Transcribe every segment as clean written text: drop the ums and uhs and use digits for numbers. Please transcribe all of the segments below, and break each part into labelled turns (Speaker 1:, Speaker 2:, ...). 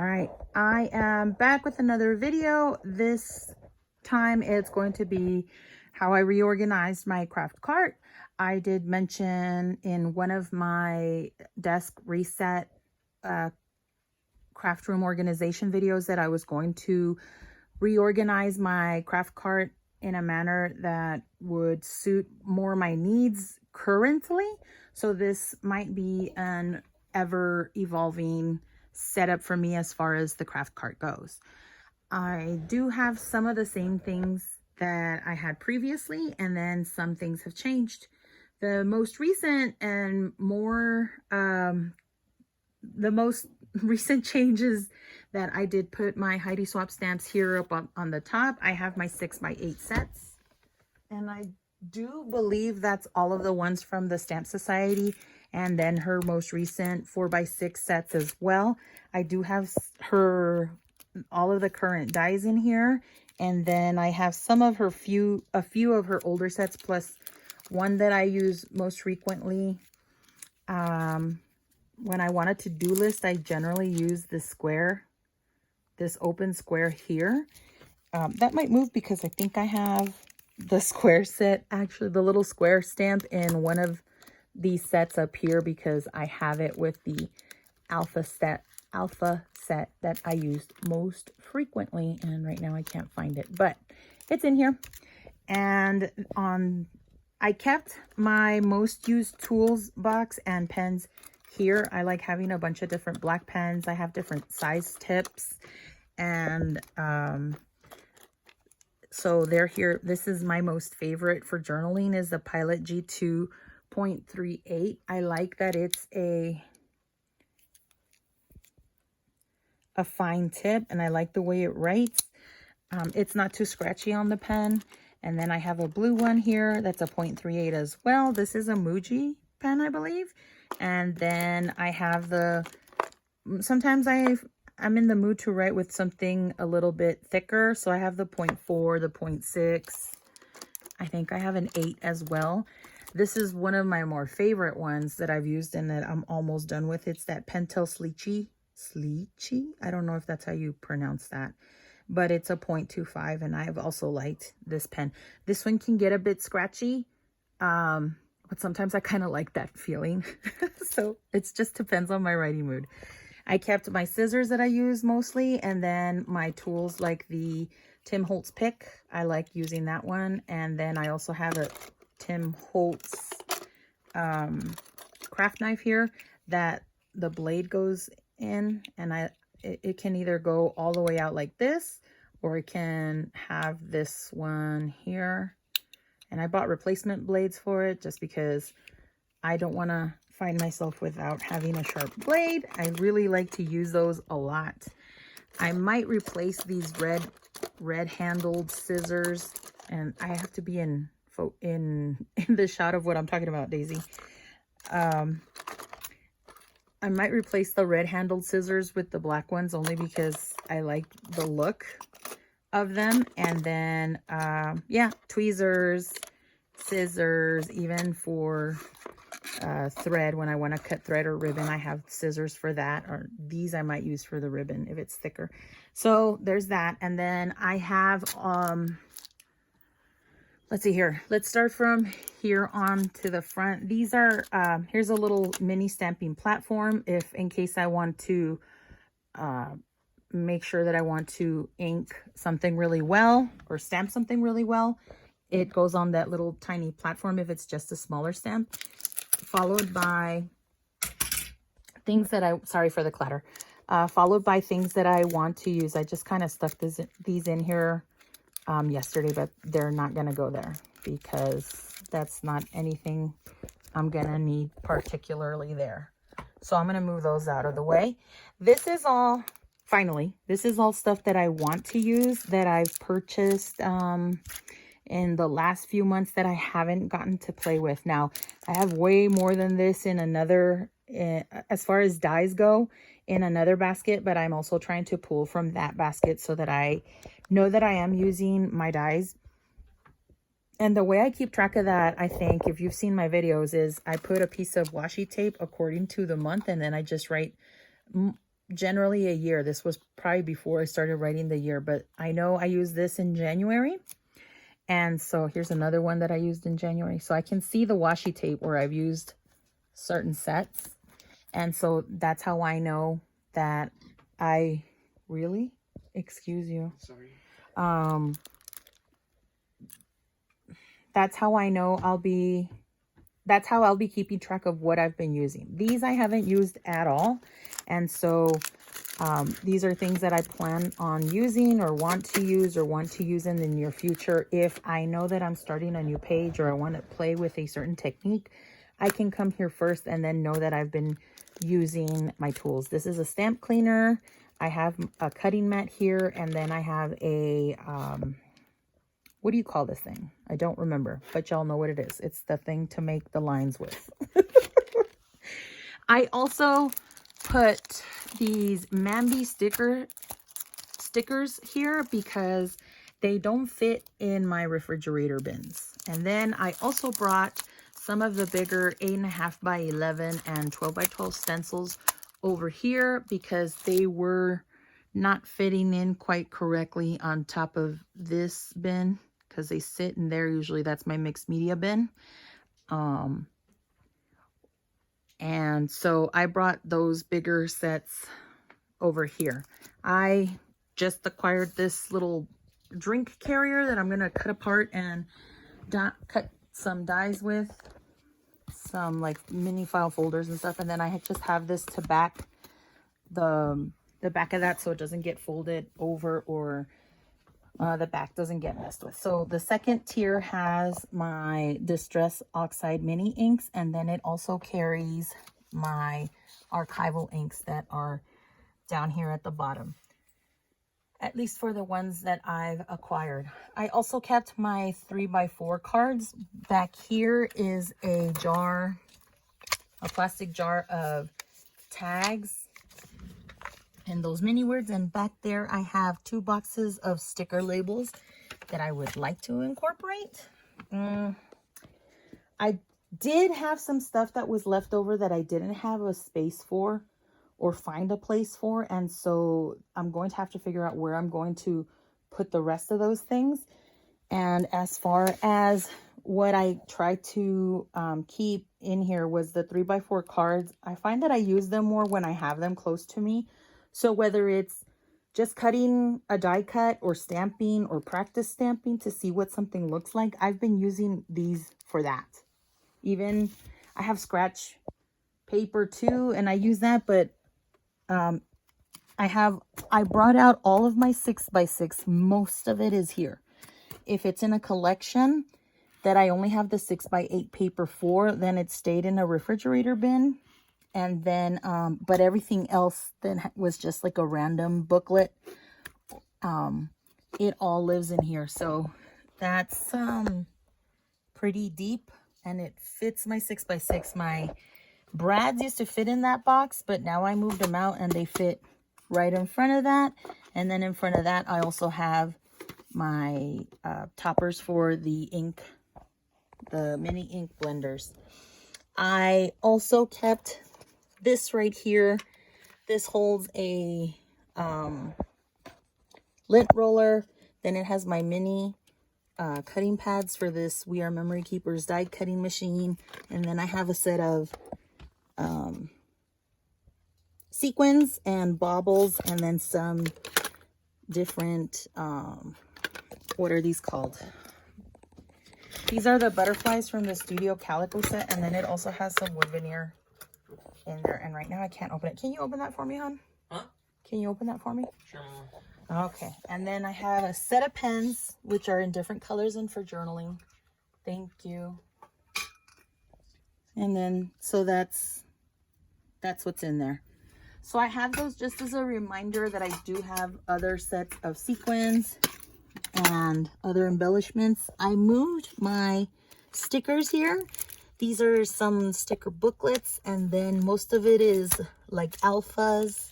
Speaker 1: All right, I am back with another video. This time it's going to be how I reorganized my craft cart. I did mention in one of my desk reset craft room organization videos that I was going to reorganize my craft cart in a manner that would suit more my needs currently. So this might be an ever evolving setup for me as far as the craft cart goes. I do have some of the same things that I had previously, and then some things have changed. The most recent and the most recent changes that I did put my Heidi Swap stamps here up on the top. I have my 6x8 sets, and I do believe that's all of the ones from the Stamp Society, and then her most recent 4x6 sets as well. I do have all of the current dies in here, and then I have some of her a few of her older sets, plus one that I use most frequently. When I want a to-do list, I generally use this open square here. That might move because I think I have the square set, actually the little square stamp in one of these sets up here, because I have it with the alpha set that I used most frequently, and right now I can't find it, but it's in here. And I kept my most used tools box and pens here. I like having a bunch of different black pens. I have different size tips, and so they're here. This is my most favorite for journaling, is the Pilot G2.38. I like that it's a fine tip, and I like the way it writes. It's not too scratchy on the pen. And then I have a blue one here that's a 0.38 as well. This is a Muji pen, I believe. And then I have sometimes I'm in the mood to write with something a little bit thicker, so I have the 0.4, the 0.6. I think I have an 8 as well. This is one of my more favorite ones that I've used and that I'm almost done with. It's that Pentel Sleechy. I don't know if that's how you pronounce that, but it's a 0.25, and I've also liked this pen. This one can get a bit scratchy, but sometimes I kind of like that feeling. So it just depends on my writing mood. I kept my scissors that I use mostly, and then my tools like the Tim Holtz pick. I like using that one. And then I also have a Tim Holtz craft knife here that the blade goes in, and it can either go all the way out like this, or it can have this one here. And I bought replacement blades for it just because I don't want to find myself without having a sharp blade. I really like to use those a lot. I might replace these red handled scissors, and I have to be in the shot of what I'm talking about, Daisy. I might replace the red handled scissors with the black ones, only because I like the look of them. And then yeah, tweezers, scissors, even for thread, when I want to cut thread or ribbon, I have scissors for that, or these I might use for the ribbon if it's thicker. So there's that. And then I have let's see here. Let's start from here on to the front. These are, here's a little mini stamping platform if in case I want to make sure that I want to ink something really well or stamp something really well. It goes on that little tiny platform if it's just a smaller stamp. Followed by things that sorry for the clatter. Followed by things that I want to use. I just kind of stuck these in here yesterday, but they're not going to go there because that's not anything I'm going to need particularly there. So I'm going to move those out of the way. This is all, finally, this is all stuff that I want to use that I've purchased in the last few months that I haven't gotten to play with. Now, I have way more than this in another, as far as dies go, in another basket, but I'm also trying to pull from that basket so that I know that I am using my dies. And the way I keep track of that, I think, if you've seen my videos, is I put a piece of washi tape according to the month, and then I just write generally a year. This was probably before I started writing the year, but I know I used this in January. And so here's another one that I used in January. So I can see the washi tape where I've used certain sets. And so that's how I know that I really, excuse you.
Speaker 2: Sorry.
Speaker 1: That's how I know that's how I'll be keeping track of what I've been using. These I haven't used at all. And so these are things that I plan on using or want to use in the near future. If I know that I'm starting a new page or I want to play with a certain technique, I can come here first and then know that I've been using my tools. This is a stamp cleaner. I have a cutting mat here, and then I have a, what do you call this thing? I don't remember, but y'all know what it is. It's the thing to make the lines with. I also put these Mambi stickers here because they don't fit in my refrigerator bins. And then I also brought some of the bigger 8.5 by 11 and 12 by 12 stencils over here because they were not fitting in quite correctly on top of this bin because they sit in there. Usually that's my mixed media bin. And so I brought those bigger sets over here. I just acquired this little drink carrier that I'm going to cut apart and cut some dies with. Some like mini file folders and stuff. And then I just have this to back the back of that so it doesn't get folded over or the back doesn't get messed with. So the second tier has my Distress Oxide mini inks, and then it also carries my archival inks that are down here at the bottom, at least for the ones that I've acquired. I also kept my 3x4 cards. Back here is a jar, a plastic jar of tags and those mini words, and back there I have 2 boxes of sticker labels that I would like to incorporate. I did have some stuff that was left over that I didn't have a space for or find a place for, and so I'm going to have to figure out where I'm going to put the rest of those things. And as far as what I try to keep in here was the 3x4 cards. I find that I use them more when I have them close to me. So whether it's just cutting a die cut or stamping or practice stamping to see what something looks like, I've been using these for that. Even I have scratch paper too, and I use that, but I brought out all of my 6x6. Most of it is here. If it's in a collection that I only have the 6x8 paper for, then it stayed in a refrigerator bin. And then, but everything else then was just like a random booklet. It all lives in here. So that's pretty deep, and it fits my 6x6. My brads used to fit in that box, but now I moved them out and they fit right in front of that. And then in front of that, I also have my toppers for the ink, the mini ink blenders. I also kept this right here. This holds a lint roller. Then it has my mini cutting pads for this We Are Memory Keepers die cutting machine. And then I have a set of sequins and baubles, and then some different, what are these called? These are the butterflies from the Studio Calico set, and then it also has some wood veneer in there. And right now I can't open it. Can you open that for me, hon?
Speaker 2: Huh?
Speaker 1: Can you open that for me?
Speaker 2: Sure.
Speaker 1: Okay. And then I have a set of pens, which are in different colors and for journaling. Thank you. And then, so that's what's in there. So I have those just as a reminder that I do have other sets of sequins and other embellishments. I moved my stickers here. These are some sticker booklets, and then most of it is like alphas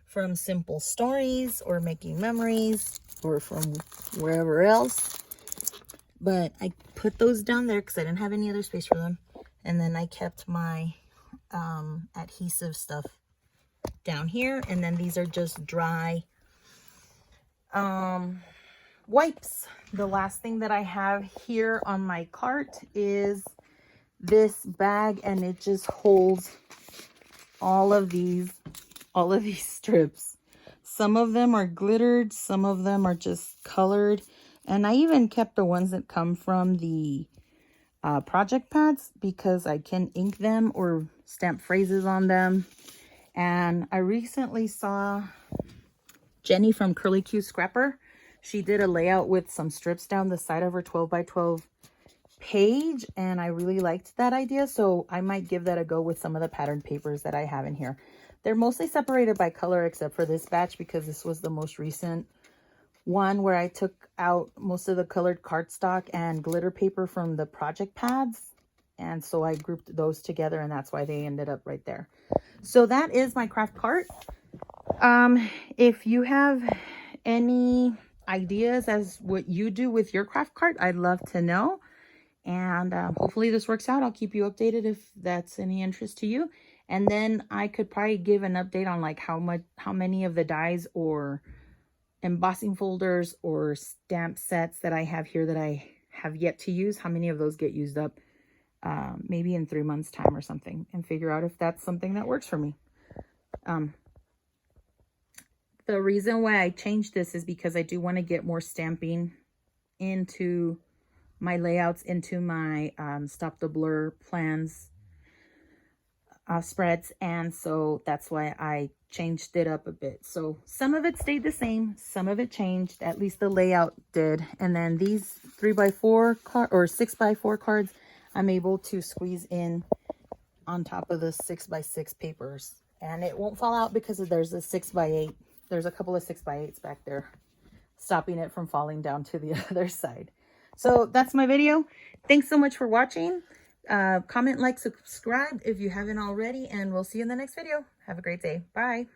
Speaker 1: from Simple Stories or Making Memories or from wherever else. But I put those down there because I didn't have any other space for them. And then I kept my adhesive stuff down here. And then these are just dry wipes. The last thing that I have here on my cart is this bag, and it just holds all of these strips. Some of them are glittered, some of them are just colored, and I even kept the ones that come from the project pads because I can ink them or stamp phrases on them. And I recently saw Jenny from Curly Q Scrapper. She did a layout with some strips down the side of her 12 by 12 page, and I really liked that idea, so I might give that a go with some of the pattern papers that I have in here. They're mostly separated by color except for this batch because this was the most recent one where I took out most of the colored cardstock and glitter paper from the project pads, and so I grouped those together, and that's why they ended up right there. So that is my craft cart. If you have any ideas as what you do with your craft cart, I'd love to know. And hopefully this works out. I'll keep you updated if that's any interest to you. And then I could probably give an update on like how many of the dies or embossing folders or stamp sets that I have here that I have yet to use, how many of those get used up maybe in 3 months time or something, and figure out if that's something that works for me. The reason why I changed this is because I do want to get more stamping into my layouts, into my Stop the Blur plans spreads, and so that's why I changed it up a bit. So some of it stayed the same, some of it changed, at least the layout did. And then these 3x4 card or 6x4 cards, I'm able to squeeze in on top of the 6x6 papers, and it won't fall out because there's a 6x8. There's a couple of 6x8s back there stopping it from falling down to the other side. So that's my video. Thanks so much for watching. Comment, like, subscribe if you haven't already, and we'll see you in the next video. Have a great day. Bye.